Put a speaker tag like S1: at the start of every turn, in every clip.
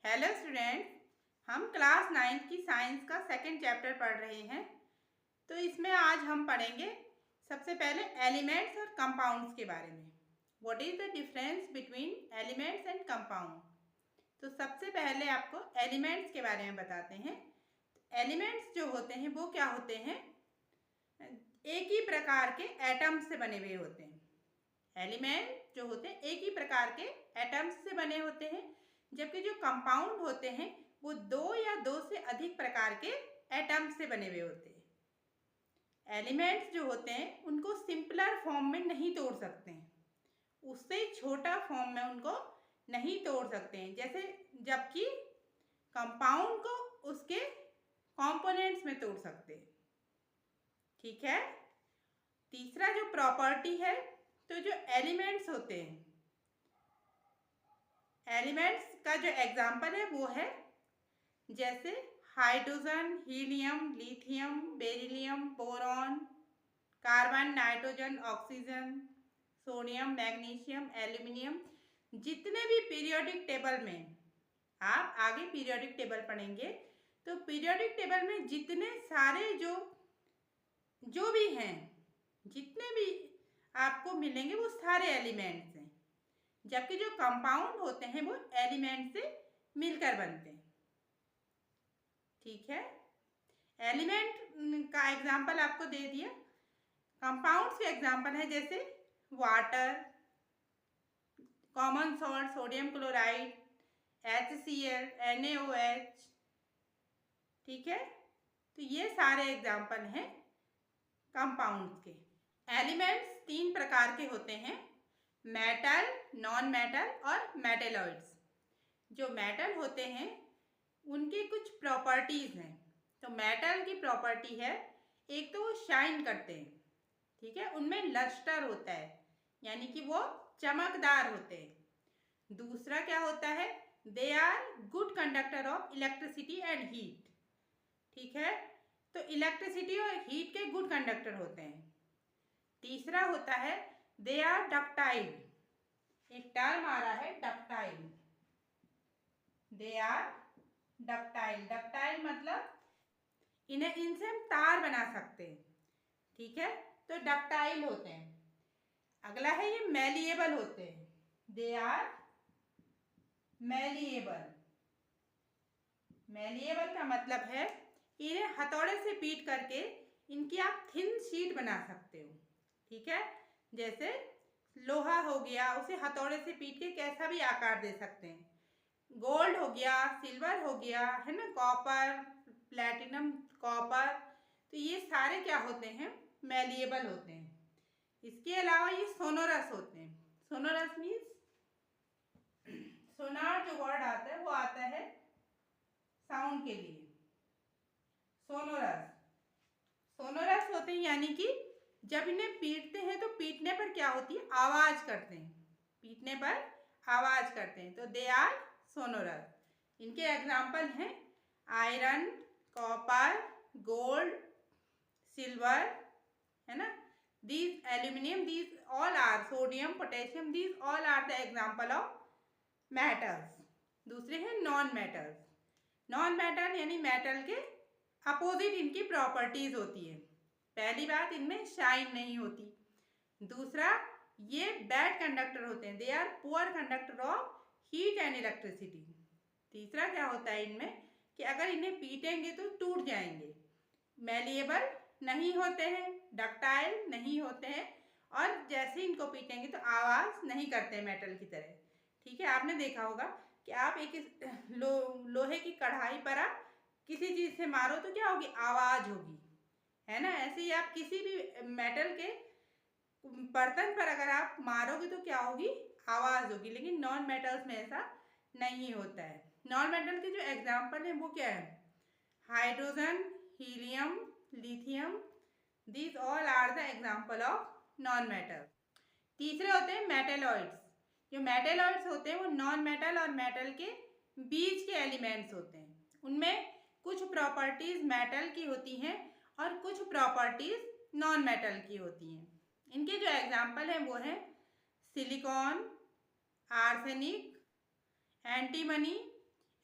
S1: Hello student, हम class 9 की science का सेकंड चैप्टर पढ़ रहे हैं। तो इसमें आज हम पढ़ेंगे सबसे पहले एलिमेंट्स और कंपाउंड्स के बारे में। What is the difference between elements and compound. तो सबसे पहले आपको एलिमेंट्स के बारे में बताते हैं। एलिमेंट्स जो होते हैं वो क्या होते हैं, एक ही प्रकार के एटम्स से बने हुए होते हैं। एलिमेंट जो होते हैं एक ही प्रकार के एटम्स से बने होते हैं, जबकि जो कंपाउंड होते हैं वो दो या दो से अधिक प्रकार के एटम्स से बने हुए होते हैं। एलिमेंट्स जो होते हैं उनको सिंपलर फॉर्म में नहीं तोड़ सकते हैं, उससे छोटा फॉर्म में उनको नहीं तोड़ सकते हैं, जैसे जबकि कंपाउंड को उसके कंपोनेंट्स में तोड़ सकते हैं। ठीक है। तीसरा जो प्रॉपर्टी है, तो जो एलिमेंट्स होते हैं, एलिमेंट्स का जो एग्जाम्पल है वो है जैसे hydrogen, helium, lithium, beryllium, boron, carbon, nitrogen, oxygen, sodium, magnesium, aluminium. जितने भी पीरियोडिक टेबल में, आप आगे पीरियोडिक टेबल पढ़ेंगे तो पीरियोडिक टेबल में जितने सारे जो भी हैं, जितने भी आपको मिलेंगे वो सारे एलिमेंट्स हैं, जबकि जो कंपाउंड होते हैं वो एलिमेंट से मिलकर बनते हैं। ठीक है। एलिमेंट का एग्जाम्पल आपको दे दिया। कंपाउंड्स के एग्जाम्पल है जैसे water, common salt sodium chloride, HCl, NaOH। ठीक है। तो ये सारे एग्जाम्पल हैं कंपाउंड्स के। एलिमेंट्स तीन प्रकार के होते हैं, मेटल, नॉन मेटल और मेटेलॉइड्स। जो मेटल होते हैं उनकी कुछ प्रॉपर्टीज़ हैं। तो मेटल की प्रॉपर्टी है, एक तो वो शाइन करते हैं, ठीक है, उनमें लस्टर होता है, यानी कि वो चमकदार होते हैं। दूसरा क्या होता है, they are good conductor of electricity and heat. ठीक है, तो इलेक्ट्रिसिटी और हीट के गुड कंडक्टर होते हैं। तीसरा होता है दे आर डक्टाइल। एक टर्म आ रहा है ductile, they are ductile. Ductile मतलब इनसे हम तार बना सकते हैं। ठीक है, तो डक्टाइल होते हैं। अगला है ये मैलिएबल होते हैं, दे आर मैलिएबल। मैलिएबल का मतलब है इन्हें हथौड़े से पीट करके इनकी आप थिन शीट बना सकते हो। ठीक है, जैसे लोहा हो गया, उसे हथौड़े से पीट के कैसा भी आकार दे सकते हैं। गोल्ड हो गया, सिल्वर हो गया, है ना, कॉपर, प्लैटिनम, कॉपर, तो ये सारे क्या होते हैं, मैलिएबल होते हैं। इसके अलावा ये सोनोरस होते हैं। सोनोरस मीन्स, सोनार जो वर्ड आता है वो आता है साउंड के लिए। सोनोरस, सोनोरस होते हैं, यानी कि जब इन्हें पीटते हैं तो पीटने पर क्या होती है, आवाज करते हैं, पीटने पर आवाज करते हैं, तो दे आर सोनोरस। इनके एग्जाम्पल हैं आयरन, कॉपर, गोल्ड, सिल्वर, है ना, these aluminium, these all are sodium, potassium, these all are the example of metals। दूसरे हैं नॉन मेटल्स। नॉन मेटल यानी मेटल के अपोजिट इनकी प्रॉपर्टीज होती है। पहली बात, इनमें शाइन नहीं होती। दूसरा, ये बैड कंडक्टर होते हैं, they are poor conductor of heat and electricity. तीसरा क्या होता है इनमें कि अगर इन्हें पीटेंगे तो टूट जाएंगे। मैलिएबल नहीं होते हैं, डक्टाइल नहीं होते हैं, और जैसे इनको पीटेंगे तो आवाज़ नहीं करते मेटल की तरह। ठीक है, आपने देखा होगा कि आप एक लोहे की कढ़ाई पर आप किसी चीज़ से मारो तो क्या होगी, आवाज़ होगी, है ना। ऐसे ही आप किसी भी मेटल के बर्तन पर अगर आप मारोगे तो क्या होगी, आवाज़ होगी। लेकिन नॉन मेटल्स में ऐसा नहीं होता है। नॉन मेटल के जो एग्जाम्पल हैं वो क्या है, hydrogen, helium, lithium, these all are the example of non metal. तीसरे होते हैं मेटेलॉइड्स। जो मेटेलॉइड्स होते हैं वो नॉन मेटल और मेटल के बीच के एलिमेंट्स होते हैं। उनमें कुछ प्रॉपर्टीज मेटल की होती हैं और कुछ प्रॉपर्टीज नॉन मेटल की होती हैं। इनके जो एग्जाम्पल हैं वो हैं silicon, arsenic, antimony,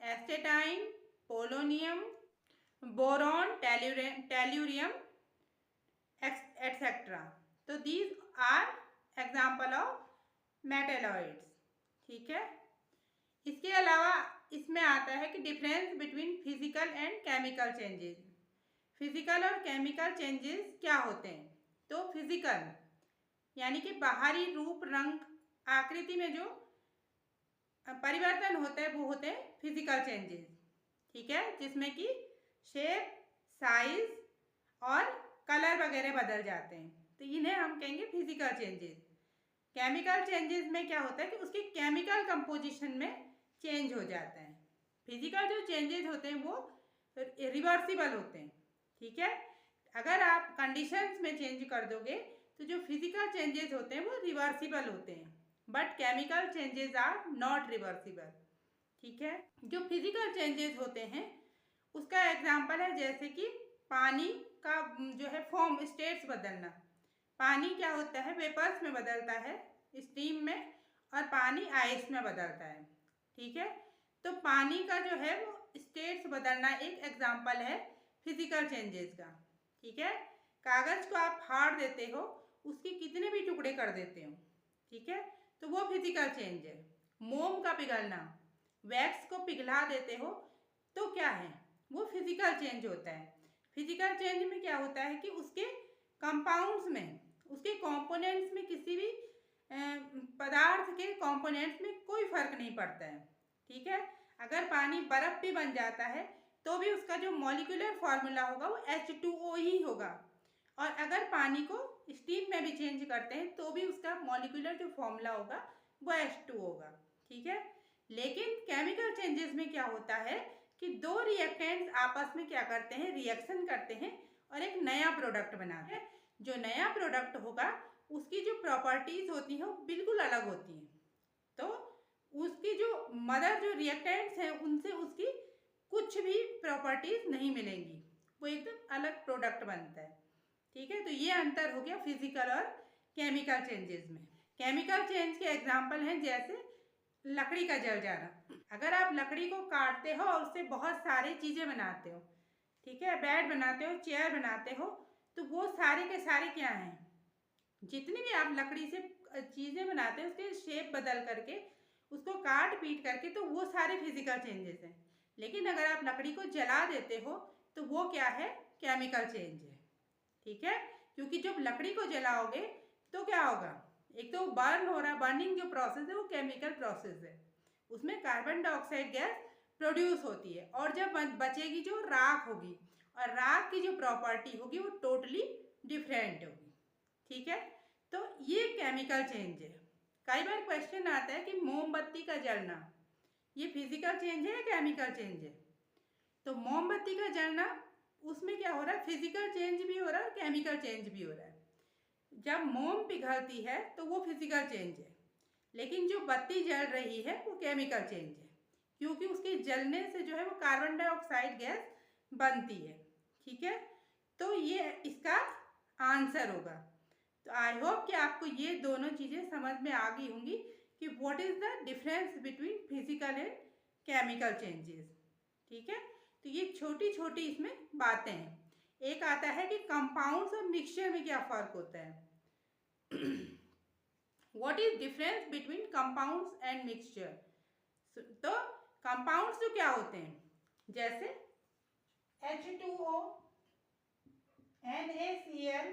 S1: astatine, polonium, boron, tellurium, etc. तो these are example of metalloids. ठीक है, इसके अलावा इसमें आता है कि difference between physical and chemical changes. Physical और केमिकल चेंजेस क्या होते हैं? तो फिजिकल यानी कि बाहरी रूप, रंग, आकृति में जो परिवर्तन होता है वो होते हैं फिजिकल चेंजेस। ठीक है, जिसमें कि शेप, साइज और कलर वगैरह बदल जाते हैं, तो इन्हें हम कहेंगे फिजिकल चेंजेस। केमिकल चेंजेस में क्या होता है कि उसके केमिकल कंपोजिशन में चेंज हो जाता है। फिजिकल जो चेंजेस होते हैं वो रिवर्सिबल होते हैं। ठीक है, अगर आप कंडीशंस में चेंज कर दोगे तो जो फिजिकल चेंजेस होते हैं वो रिवर्सिबल होते हैं, but chemical changes are not reversible. ठीक है, जो फिजिकल चेंजेस होते हैं उसका एग्जांपल है जैसे कि पानी का जो है फॉर्म, स्टेट्स बदलना। पानी क्या होता है, वेपर्स में बदलता है, स्टीम में, और पानी आइस में बदलता है। ठीक है, तो पानी का जो है वो स्टेट्स बदलना एक एग्जांपल है फिजिकल चेंजेस का। ठीक है, कागज़ को आप फाड़ देते हो, उसके कितने भी टुकड़े कर देते हो, ठीक है, तो वो फिजिकल चेंज है। मोम का पिघलना, वैक्स को पिघला देते हो तो क्या है, वो फिजिकल चेंज होता है। फिजिकल चेंज में क्या होता है कि उसके कंपाउंड्स में, उसके कंपोनेंट्स में, किसी भी पदार्थ के कंपोनेंट्स में कोई फर्क नहीं पड़ता है। ठीक है, अगर पानी बर्फ भी बन जाता है तो भी उसका जो मॉलिक्यूलर फार्मूला होगा वो H2O ही होगा, और अगर पानी को स्टीम में भी चेंज करते हैं तो भी उसका मॉलिक्यूलर जो फॉर्मूला होगा वो H2O होगा। ठीक है, लेकिन केमिकल चेंजेस में क्या होता है कि दो रिएक्टेंट्स आपस में क्या करते हैं, रिएक्शन करते हैं और एक नया प्रोडक्ट बनाते हैं। जो नया प्रोडक्ट होगा उसकी जो प्रॉपर्टीज होती हैं वो बिल्कुल अलग होती हैं, तो उसकी जो मदर जो रिएक्टेंट्स हैं उनसे उसकी कुछ भी प्रॉपर्टीज नहीं मिलेंगी, वो एकदम अलग प्रोडक्ट बनता है। ठीक है, तो ये अंतर हो गया फिजिकल और केमिकल चेंजेस में। केमिकल चेंज के एग्जाम्पल हैं जैसे लकड़ी का जल जाना। अगर आप लकड़ी को काटते हो और उससे बहुत सारी चीज़ें बनाते हो, ठीक है, बेड बनाते हो, चेयर बनाते हो, तो वो सारे के सारे क्या हैं, जितनी भी आप लकड़ी से चीज़ें बनाते हो उसके शेप बदल करके, उसको काट पीट करके, तो वो सारे फिजिकल चेंजेस हैं। लेकिन अगर आप लकड़ी को जला देते हो तो वो क्या है, केमिकल चेंज है। ठीक है, क्योंकि जब लकड़ी को जलाओगे तो क्या होगा, एक तो बर्न हो रहा, बर्निंग जो प्रोसेस है वो केमिकल प्रोसेस है, उसमें कार्बन डाइऑक्साइड गैस प्रोड्यूस होती है, और जब बचेगी जो राख होगी, और राख की जो प्रॉपर्टी होगी वो टोटली डिफरेंट होगी। ठीक है, तो ये केमिकल चेंज है। कई बार क्वेश्चन आता है कि मोमबत्ती का जलना ये फिजिकल चेंज है या केमिकल चेंज है? तो मोमबत्ती का जलना, उसमें क्या हो रहा है, फिजिकल चेंज भी हो रहा है और केमिकल चेंज भी हो रहा है। जब मोम पिघलती है तो वो फिजिकल चेंज है, लेकिन जो बत्ती जल रही है वो केमिकल चेंज है, क्योंकि उसके जलने से जो है वो कार्बन डाइऑक्साइड गैस बनती है। ठीक है, तो ये इसका आंसर होगा। तो आई होप कि आपको ये दोनों चीज़ें समझ में आ गई होंगी कि what is the difference between physical and chemical changes. ठीक है, तो ये छोटी छोटी इसमें बातें हैं। एक आता है कि कंपाउंड्स और मिक्सचर में क्या फ़र्क होता है। What is difference between compounds and mixture. तो कंपाउंड्स तो क्या होते हैं, जैसे H2O, NaCl,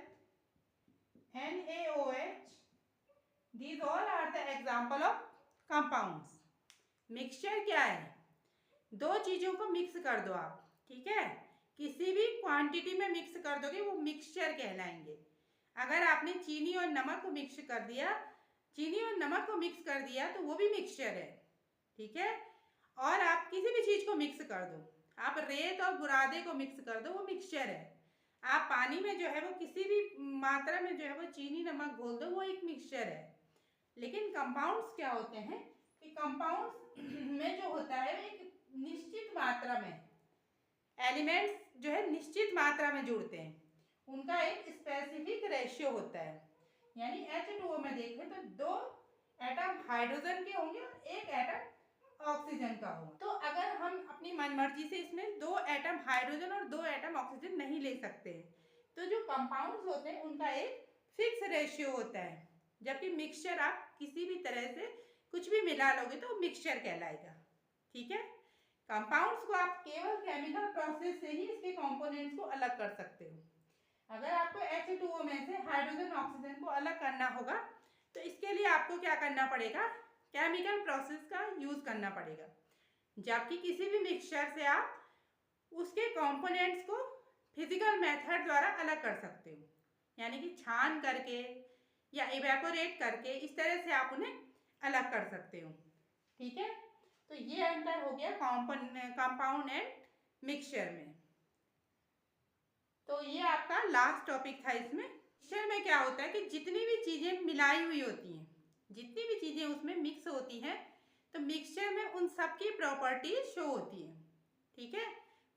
S1: NaOH, these all are the example of compounds. Mixture क्या है, दो चीज़ों को मिक्स कर दो आप, ठीक है, किसी भी क्वांटिटी में मिक्स कर दोगे वो मिक्सचर कहलाएंगे। अगर आपने चीनी और नमक को मिक्स कर दिया, चीनी और नमक को मिक्स कर दिया तो वो भी मिक्सचर है। ठीक है, और आप किसी भी चीज़ को मिक्स कर दो, आप रेत और बुरादे को मिक्स कर दो, वो मिक्सचर है। आप पानी में जो है वो किसी भी मात्रा में जो है वो चीनी नमक घोल दो, वो एक मिक्सचर है। लेकिन कंपाउंड्स क्या होते हैं कि कंपाउंड्स में जो होता है एक निश्चित मात्रा में एलिमेंट्स जो है निश्चित मात्रा में जुड़ते हैं, उनका एक स्पेसिफिक रेशियो होता है। यानी H2O में देखें तो दो एटम हाइड्रोजन के होंगे और एक एटम ऑक्सीजन का होगा। तो अगर हम अपनी मनमर्जी से इसमें 2 एटम हाइड्रोजन और 2 एटम ऑक्सीजन नहीं ले सकते हैं। तो जो कंपाउंड्स होते हैं उनका एक फिक्स रेशियो होता है, जबकि मिक्सचर आप किसी भी तरह से कुछ भी मिला लोगे तो मिक्सचर कहलाएगा। ठीक है, कंपाउंड्स को आप केवल केमिकल प्रोसेस से ही इसके कंपोनेंट्स को अलग कर सकते हो। अगर आपको H2O में से हाइड्रोजन ऑक्सीजन को अलग करना होगा तो इसके लिए आपको क्या करना पड़ेगा, केमिकल प्रोसेस का यूज करना पड़ेगा। जबकि किसी भी मिक्सचर से आप उसके कंपोनेंट्स को फिजिकल मेथड द्वारा अलग कर सकते हो, यानी कि छान करके या इवेपोरेट करके इस तरह से आप उन्हें अलग कर सकते हो। ठीक है, तो ये अंतर हो गया कंपाउंड एंड मिक्सचर में। तो ये आपका लास्ट टॉपिक था। इसमें मिक्सचर में क्या होता है कि जितनी भी चीज़ें मिलाई हुई होती हैं, जितनी भी चीज़ें उसमें मिक्स होती हैं, तो मिक्सचर में उन सब की प्रॉपर्टीज शो होती हैं। ठीक है,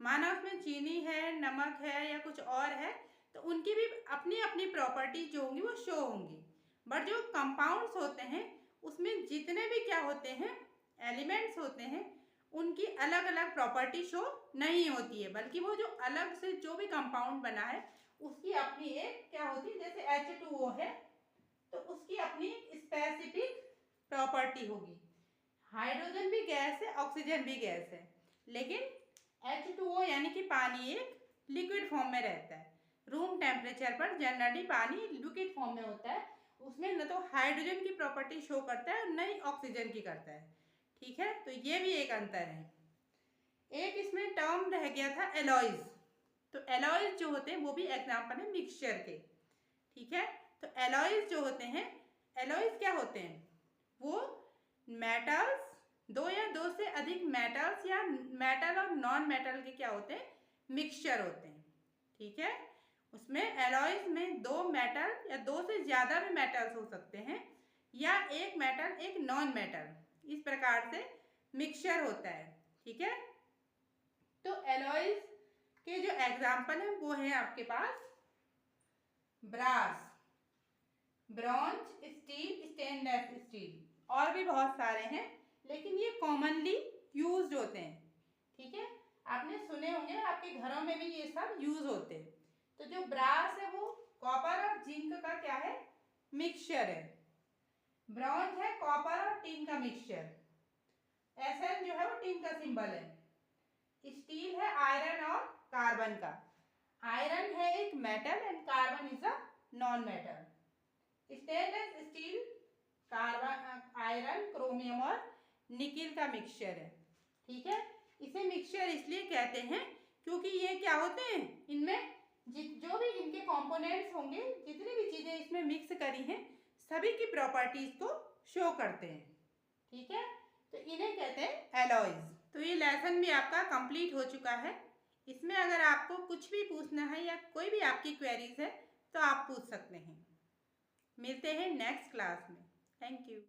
S1: माना उसमें चीनी है, नमक है या कुछ और है, तो उनकी भी अपनी अपनी प्रॉपर्टीज जो होंगी वो शो होंगी। बट जो कंपाउंड्स होते हैं उसमें जितने भी क्या होते हैं एलिमेंट्स होते हैं उनकी अलग अलग प्रॉपर्टी शो नहीं होती है, बल्कि वो जो अलग से जो भी कंपाउंड बना है उसकी अपनी एक क्या होती है, जैसे H2O है तो उसकी अपनी स्पेसिफिक प्रॉपर्टी होगी। हाइड्रोजन भी गैस है, ऑक्सीजन भी गैस है, लेकिन H2O यानी कि पानी एक लिक्विड फॉर्म में रहता है। रूम टेम्परेचर पर जनरली पानी लिक्विड फॉर्म में होता है, उसमें न तो हाइड्रोजन की प्रॉपर्टी शो करता है और न ही ऑक्सीजन की करता है। ठीक है, तो ये भी एक अंतर है। एक इसमें टर्म रह गया था एलॉयज। तो एलॉयज जो होते हैं वो भी एग्जाम्पल है मिक्सचर के। ठीक है, तो एलॉयज जो होते हैं, एलॉयज क्या होते हैं, वो मेटल्स, दो या दो से अधिक मेटल्स या मेटल और नॉन मेटल के क्या होते हैं, मिक्सचर होते हैं। ठीक है, उसमें एलॉयज में 2 मेटल या 2 से ज़्यादा भी मेटल्स हो सकते हैं, या एक मेटल एक नॉन मेटल, इस प्रकार से मिक्सचर होता है। ठीक है, तो एलॉयज के जो एग्जाम्पल हैं वो है आपके पास brass, bronze, steel, stainless steel, और भी बहुत सारे हैं, लेकिन ये कॉमनली यूज्ड होते हैं। ठीक है, आपने सुने होंगे, आपके घरों में भी ये सब यूज होते हैं। तो जो ब्रास है वो कॉपर और जिंक का क्या है, मिक्सचर है। ब्रॉन्ज है कॉपर और टिन का मिक्सचर, Sn जो है वो टिन का सिंबल है। स्टील है आयरन और कार्बन का, आयरन है एक metal and carbon is a non metal. Stainless steel carbon, iron, chromium और निकिल का मिक्सचर है। ठीक है, इसे मिक्सचर इसलिए कहते हैं क्योंकि ये क्या होते हैं, इनमें जो भी इनके कंपोनेंट्स होंगे, जितनी भी चीजें इसमें मिक्स करी हैं, सभी की प्रॉपर्टीज को शो करते हैं। ठीक है, तो इन्हें कहते हैं एलॉयज। तो ये लेसन भी आपका कंप्लीट हो चुका है। इसमें अगर आपको कुछ भी पूछना है या कोई भी आपकी क्वेरीज है तो आप पूछ सकते हैं। मिलते हैं नेक्स्ट क्लास में। Thank you.